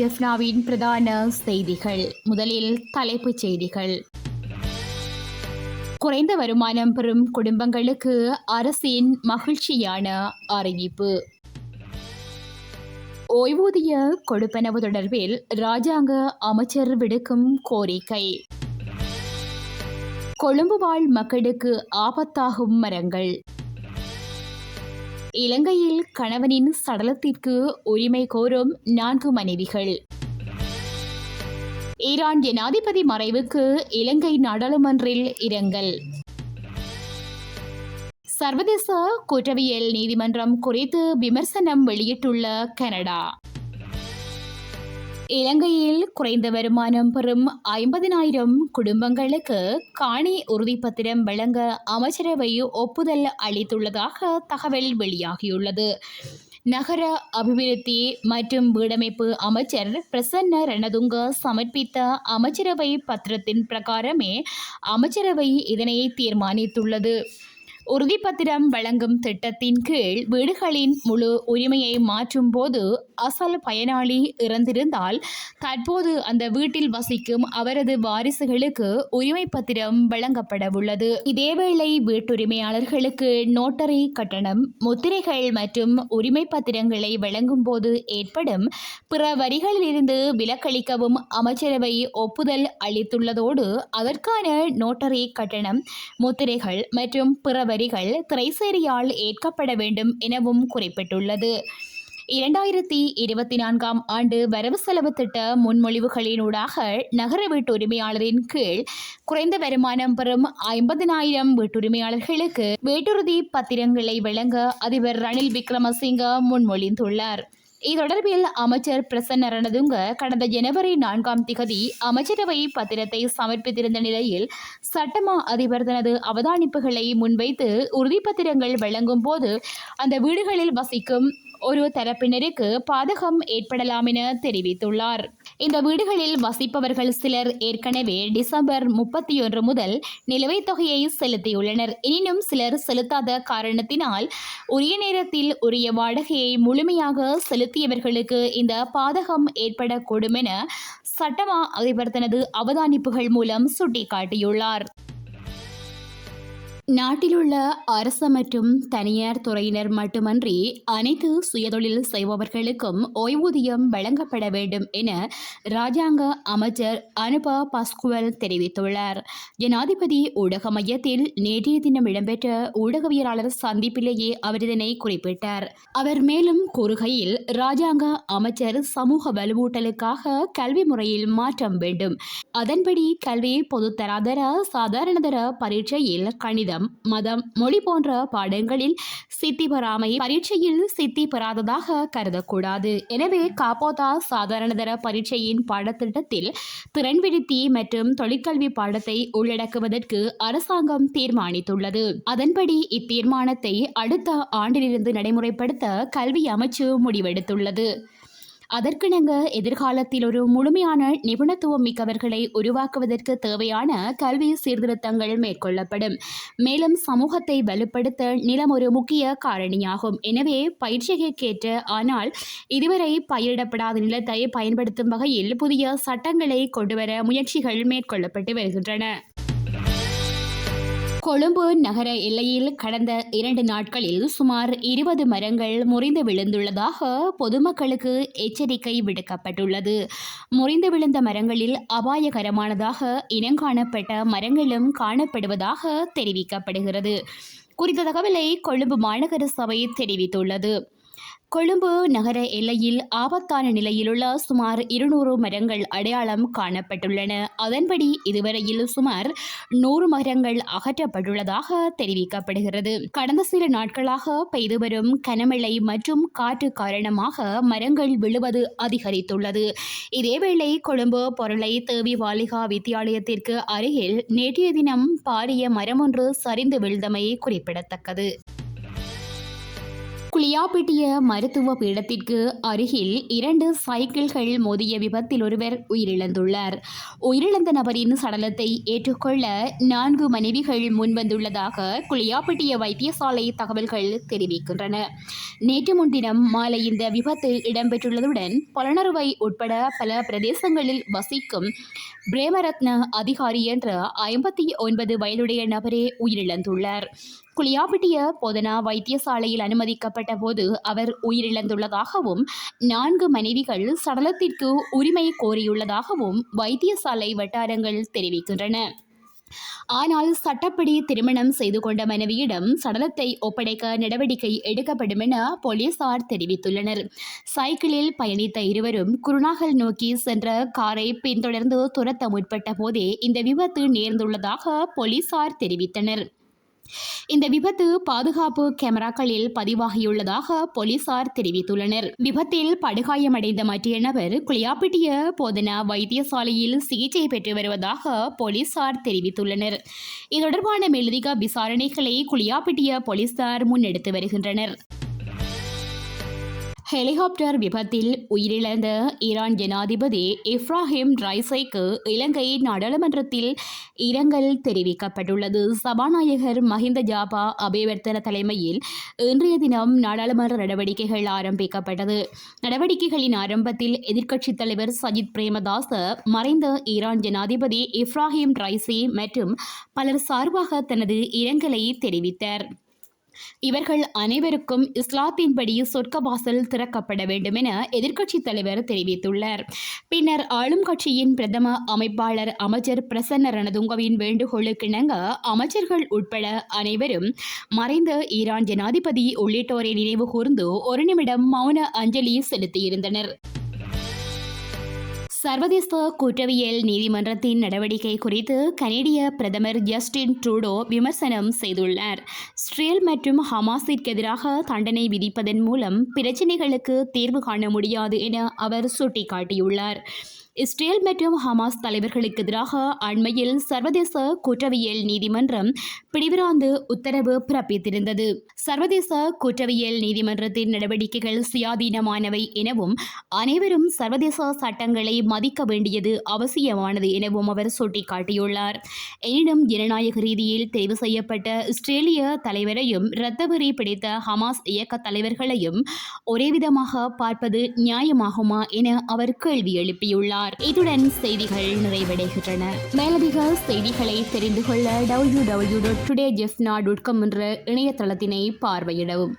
ஜெஃப்னாவின் பிரதான செய்திகள். முதலில் தலைப்புச் செய்திகள். குறைந்த வருமானம் பெறும் குடும்பங்களுக்கு அரசின் மகிழ்ச்சியான அறிவிப்பு. ஓய்வூதிய கொடுப்பனவு தொடர்பில் இராஜாங்க அமைச்சர் விடுக்கும் கோரிக்கை. கொழும்பு வாழ் மக்களுக்கு ஆபத்தாகும் மரங்கள். இலங்கையில் கணவனின் சடலத்திற்கு உரிமை கோரும் 4 மனைவிகள். ஈரான் ஜனாதிபதி மறைவுக்கு இலங்கை நாடாளுமன்றில் இரங்கல். சர்வதேச குற்றவியல் நீதிமன்றம் குறித்து விமர்சனம் வெளியிட்டுள்ள கனடா. இலங்கையில் குறைந்த வருமானம் பெறும் 50,000 குடும்பங்களுக்கு காணி உறுதிப்பத்திரம் வழங்க அமைச்சரவை ஒப்புதல் அளித்துள்ளதாக தகவல் வெளியாகியுள்ளது. நகர அபிவிருத்தி மற்றும் வீடமைப்பு அமைச்சர் பிரசன்ன ரணதுங்க சமர்ப்பித்த அமைச்சரவை பத்திரத்தின் பிரகாரமே அமைச்சரவை இதனை தீர்மானித்துள்ளது. உறுதிப்பத்திரம் வழங்கும் திட்டத்தின் கீழ் வீடுகளின் முழு உரிமையை மாற்றும் போது அசல் பயனாளி இறந்திருந்தால் தற்போது அந்த வீட்டில் வசிக்கும் அவரது வாரிசுகளுக்கு உரிமை பத்திரம் வழங்கப்படவுள்ளது. இதேவேளை வீட்டுரிமையாளர்களுக்கு நோட்டரி கட்டணம், முத்திரைகள் மற்றும் உரிமை பத்திரங்களை வழங்கும் போது ஏற்படும் பிற வரிகளிலிருந்து விலக்களிக்கவும் அமைச்சரவை ஒப்புதல் அளித்துள்ளதோடு அதற்கான நோட்டரி கட்டணம், முத்திரைகள் மற்றும் பிற வரிகள் திரைசேரியால் ஏற்கப்பட வேண்டும் எனவும் குறிப்பிட்டுள்ளது. 2024 ஆண்டு வரவு செலவு திட்ட முன்மொழிவுகளினூடாக நகர வீட்டுரிமையாளரின் கீழ் குறைந்த வருமானம் பெறும் 50,000 வீட்டுரிமையாளர்களுக்கு வீட்டுறுதி பத்திரங்களை வழங்க அதிபர் ரணில் விக்ரமசிங்க முன்மொழிந்துள்ளார். இத்தொடர்பில் அமைச்சர் பிரசன்ன ரணதுங்க கடந்த ஜனவரி 4 அமைச்சரவை பத்திரத்தை சமர்ப்பித்திருந்த நிலையில் சட்டமா அதிபர் தனது அவதானிப்புகளை முன்வைத்து உறுதிப்பத்திரங்கள் வழங்கும் போது அந்த வீடுகளில் வசிக்கும் ஒரு தரப்பினருக்கு பாதகம் ஏற்படலாம் என தெரிவித்துள்ளார். இந்த வீடுகளில் வசிப்பவர்கள் சிலர் ஏற்கனவே டிசம்பர் 31 முதல் நிலுவைத் தொகையை செலுத்தியுள்ளனர். எனினும் சிலர் செலுத்தாத காரணத்தினால் உரிய நேரத்தில் உரிய வாடகையை முழுமையாக செலுத்தியவர்களுக்கு இந்த பாதகம் ஏற்படக்கூடும் என சட்டமா அதிபர் தனது அவதானிப்புகள் மூலம் சுட்டிக்காட்டியுள்ளார். நாட்டிலுள்ள அரசு மற்றும் தனியார் துறையினர் மட்டுமன்றி அனைத்து சுயதொழில் செய்பவர்களுக்கும் ஓய்வூதியம் வழங்கப்பட வேண்டும் என இராஜாங்க அமைச்சர் அனுபா பஸ்குவல் தெரிவித்துள்ளார். ஜனாதிபதி ஊடக மையத்தில் நேற்றைய தினம் இடம்பெற்ற ஊடகவியலாளர் சந்திப்பிலேயே அவர் இதனை குறிப்பிட்டார். அவர் மேலும் கூறுகையில், இராஜாங்க அமைச்சர் சமூக வலுவூட்டலுக்காக கல்வி முறையில் மாற்றம் வேண்டும். அதன்படி கல்வி பொதுத்தராதர சாதாரணதர பரீட்சையில் கணிதம், மதம், மொழி போன்ற பாடங்களில் சித்தி பெறாமை பரீட்சையில் சித்தி பெறாததாக கருதக்கூடாது. எனவே காப்போதா சாதாரணதர பரீட்சையின் பாடத்திட்டத்தில் திறன் விருத்தி மற்றும் தொழிற்கல்வி பாடத்தை உள்ளடக்குவதற்கு அரசாங்கம் தீர்மானித்துள்ளது. அதன்படி இத்தீர்மானத்தை அடுத்த ஆண்டிலிருந்து நடைமுறைப்படுத்த கல்வி அமைச்சு முடிவெடுத்துள்ளது. அதற்கிணங்க எதிர்காலத்தில் ஒரு முழுமையான நிபுணத்துவம் மிக்கவர்களை உருவாக்குவதற்கு தேவையான கல்வி சீர்திருத்தங்கள் மேற்கொள்ளப்படும். மேலும் சமூகத்தை வலுப்படுத்த நிலம் ஒரு முக்கிய காரணியாகும். எனவே பயிற்சிக்கேற்ற ஆனால் இதுவரை பயிரிடப்படாத நிலத்தை பயன்படுத்தும் வகையில் புதிய சட்டங்களை கொண்டுவர முயற்சிகள் மேற்கொள்ளப்பட்டு வருகின்றன. கொழும்பு நகர எல்லையில் கடந்த 2 நாட்களில் சுமார் 20 மரங்கள் முறிந்து விழுந்துள்ளதாக பொதுமக்களுக்கு எச்சரிக்கை விடுக்கப்பட்டுள்ளது. முறிந்து விழுந்த மரங்களில் அபாயகரமானதாக இனங்காணப்பட்ட மரங்களும் காணப்படுவதாக தெரிவிக்கப்படுகிறது. குறித்த தகவலை கொழும்பு மாநகர சபை தெரிவித்துள்ளது. கொழும்பு நகர எல்லையில் ஆபத்தான நிலையிலுள்ள சுமார் 200 மரங்கள் அடையாளம் காணப்பட்டுள்ளன. அதன்படி இதுவரையில் சுமார் 100 மரங்கள் அகற்றப்பட்டுள்ளதாக தெரிவிக்கப்படுகிறது. கடந்த சில நாட்களாக பெய்து வரும் கனமழை மற்றும் காற்று காரணமாக மரங்கள் விழுவது அதிகரித்துள்ளது. இதேவேளை கொழும்பு பொருளை தேவி பாலிகா வித்தியாலயத்திற்கு அருகில் நேற்றைய தினம் பாரிய மரம் ஒன்று சரிந்து விழுந்தமை குறிப்பிடத்தக்கது. குளி குளியாப்பிட்டிய மருத்துவ பீடத்திற்கு அருகில் 2 சைக்கிள்கள் மோதிய விபத்தில் ஒருவர் உயிரிழந்துள்ளார். உயிரிழந்த நபரின் சடலத்தை ஏற்றுக்கொள்ள 4 மனைவிகள் முன்வந்துள்ளதாக குளியாப்பிட்டிய வைத்தியசாலை தகவல்கள் தெரிவிக்கின்றன. நேற்று முன்தினம் மாலை இந்த விபத்து இடம்பெற்றுள்ளதுடன் பொலனறுவை உட்பட பல பிரதேசங்களில் வசிக்கும் பிரேமரத்ன அதிகாரி என்ற 59 வயதுடைய நபரே உயிரிழந்துள்ளார். குளியாப்பிட்டிய போதனா வைத்தியசாலையில் அனுமதிக்கப்பட்ட போது அவர் உயிரிழந்துள்ளதாகவும் 4 மனைவிகள் சடலத்திற்கு உரிமை கோரியுள்ளதாகவும் வைத்தியசாலை வட்டாரங்கள் தெரிவிக்கின்றன. ஆனால் சட்டப்படி திருமணம் செய்து கொண்ட மனைவியிடம் சடலத்தை ஒப்படைக்க நடவடிக்கை எடுக்கப்படும் என போலீசார் தெரிவித்துள்ளனர். சைக்கிளில் பயணித்த இருவரும் குருநாகல் நோக்கி சென்ற காரை பின்தொடர்ந்து துரத்த முற்பட்ட போதே இந்த விபத்து நேர்ந்துள்ளதாக போலீசார் தெரிவித்தனர். இந்த விபத்து பாதுகாப்பு கேமராக்களில் பதிவாகியுள்ளதாக போலீசார் தெரிவித்துள்ளனர். விபத்தில் படுகாயமடைந்த மற்ற நபர் குளியாப்பிட்டிய போதனா வைத்தியசாலையில் சிகிச்சை பெற்று வருவதாக போலீசார் தெரிவித்துள்ளனர். இது தொடர்பான மேலதிக விசாரணைகளை குளியாப்பிட்டிய போலீசார் முன்னெடுத்து வருகின்றனர். ஹெலிகாப்டர் விபத்தில் உயிரிழந்த ஈரான் ஜனாதிபதி இப்ராஹிம் ரைஸிக்கு இலங்கை நாடாளுமன்றத்தில் இரங்கல் தெரிவிக்கப்பட்டுள்ளது. சபாநாயகர் மஹிந்த ஜாபா அபேவர்த்தன தலைமையில் இன்றைய தினம் நாடாளுமன்ற நடவடிக்கைகள் ஆரம்பிக்கப்பட்டது. நடவடிக்கைகளின் ஆரம்பத்தில் எதிர்க்கட்சித் தலைவர் சஜித் பிரேமதாச மறைந்த ஈரான் ஜனாதிபதி இப்ராஹிம் ரைசி மற்றும் பலர் சார்பாக தனது இரங்கலை தெரிவித்தார். இவர்கள் அனைவருக்கும் இஸ்லாத்தின்படி சொர்க்கவாசல் திறக்கப்பட வேண்டும் என எதிர்க்கட்சித் தலைவர் தெரிவித்துள்ளார். பின்னர் ஆளும் கட்சியின் பிரதம அமைப்பாளர் அமைச்சர் பிரசன்ன ரணதுங்கவின் வேண்டுகோளுக்கிணங்க அமைச்சர்கள் உட்பட அனைவரும் மறைந்த ஈரான் ஜனாதிபதி உள்ளிட்டோரை நினைவு கூர்ந்து 1 நிமிடம் மௌன அஞ்சலி செலுத்தியிருந்தனர். சர்வதேச குற்றவியல் நீதிமன்றத்தின் நடவடிக்கை குறித்து கனேடிய பிரதமர் ஜஸ்டின் ட்ரூடோ விமர்சனம் செய்துள்ளார். இஸ்ரேல் மற்றும் ஹமாஸிற்கு எதிராக தண்டனை விதிப்பதன் மூலம் பிரச்சினைகளுக்கு தீர்வு காண முடியாது என அவர் சுட்டிக்காட்டியுள்ளார். இஸ்ரேல் மற்றும் ஹமாஸ் தலைவர்களுக்கு எதிராக அண்மையில் சர்வதேச குற்றவியல் நீதிமன்றம் பிடிவிராந்து உத்தரவு பிறப்பித்திருந்தது. சர்வதேச குற்றவியல் நீதிமன்றத்தின் நடவடிக்கைகள் சுயாதீனமானவை எனவும் அனைவரும் சர்வதேச சட்டங்களை மதிக்க வேண்டியது அவசியமானது எனவும் அவர் சுட்டிக்காட்டியுள்ளார். எனினும் ஜனநாயக ரீதியில் தெரிவு செய்யப்பட்ட இஸ்ரேலிய தலைவரையும் இரத்தவெறி பிடித்த ஹமாஸ் இயக்க தலைவர்களையும் ஒரேவிதமாக பார்ப்பது நியாயமாகுமா என அவர் கேள்வி எழுப்பியுள்ளார். இத்துடன் செய்திகள் நிறைவடைகின்றன. மேலதிக செய்திகளை தெரிந்து கொள்ள www.todayjeffna.com என்ற இணையதளத்தினை பார்வையிடவும்.